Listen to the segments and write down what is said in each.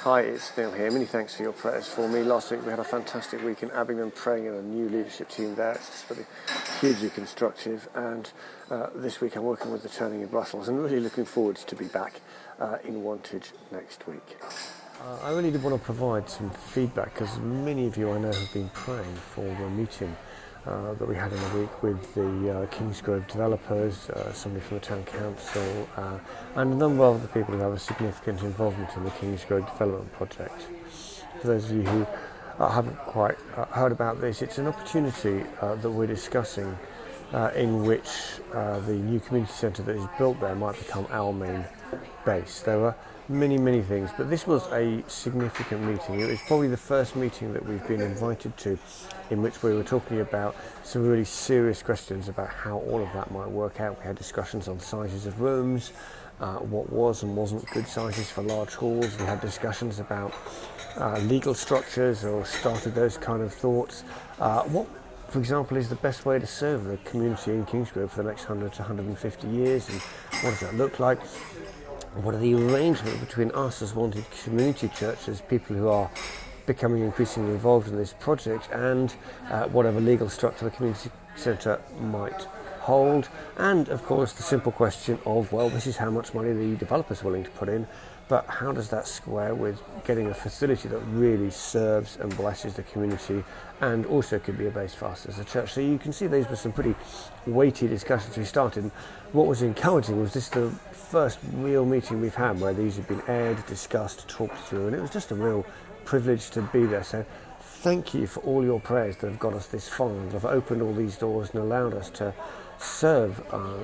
Hi, it's Neil here. Many thanks for your prayers for me. Last week we had a fantastic week in Abingdon praying in a new leadership team there. It's just really hugely constructive, and this week I'm working with the Turning in Brussels and really looking forward to be back in Wantage next week. I really did want to provide some feedback because many of you I know have been praying for the meeting that we had in the week with the Kingsgrove developers, somebody from the town council, and a number of other people who have a significant involvement in the Kingsgrove development project. For those of you who haven't quite heard about this, it's an opportunity that we're discussing in which the new community centre that is built there might become our main base. There are many things, but this was a significant meeting. It was probably the first meeting that we've been invited to in which we were talking about some really serious questions about how all of that might work out. We had discussions on sizes of rooms, what was and wasn't good sizes for large halls. We had discussions about legal structures, or started those kind of thoughts. What, for example, is the best way to serve the community in Kingsgrove for the next 100 to 150 years, and what does that look like? What are the arrangements between us as Wanted Community Church, as people who are becoming increasingly involved in this project, and whatever legal structure the community centre might hold? And of course the simple question of, well, this is how much money the developer's willing to put in, but how does that square with getting a facility that really serves and blesses the community and also could be a base for us as a church? So you can see these were some pretty weighty discussions we started. What was encouraging was this the first real meeting we've had where these have been aired, discussed, talked through, and it was just a real privilege to be there. So thank you for all your prayers that have got us this far and have opened all these doors and allowed us to serve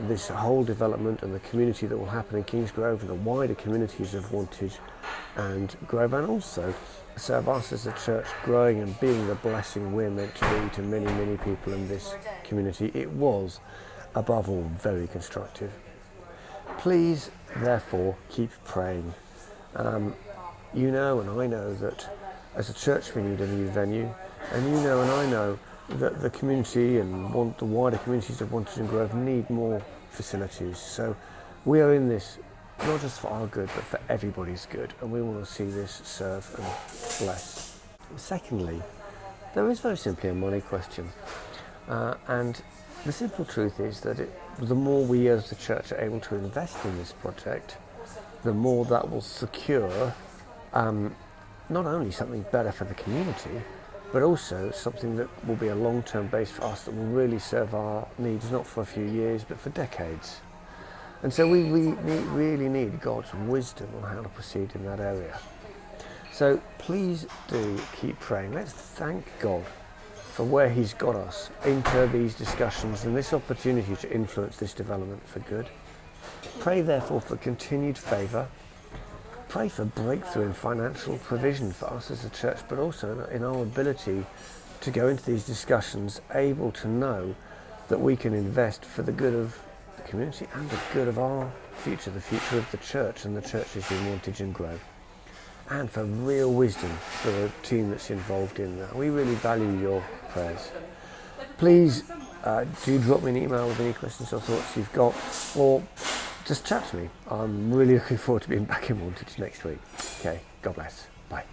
this whole development and the community that will happen in Kingsgrove and the wider communities of Wantage and Grove, and also serve us as a church growing and being the blessing we're meant to be to many people in this community. It was, above all, very constructive. Please, therefore, keep praying. You know and I know that as a church we need a new venue, and you know and I know that the community and the wider communities of Wantage and Grove need more facilities. So we are in this not just for our good, but for everybody's good, and we want to see this serve and bless. Secondly, there is very simply a money question, and the simple truth is that the more we as the church are able to invest in this project, the more that will secure not only something better for the community, but also something that will be a long-term base for us that will really serve our needs, not for a few years, but for decades. And so we really need God's wisdom on how to proceed in that area. So please do keep praying. Let's thank God for where He's got us into these discussions and this opportunity to influence this development for good. Pray therefore for continued favour. Pray for breakthrough in financial provision for us as a church, but also in our ability to go into these discussions able to know that we can invest for the good of the community and the good of our future, the future of the church and the churches in Wantage and Grove. And for real wisdom for the team that's involved in that. We really value your prayers. Please do drop me an email with any questions or thoughts you've got, or just chat to me. I'm really looking forward to being back in Wantage next week. Okay, God bless. Bye.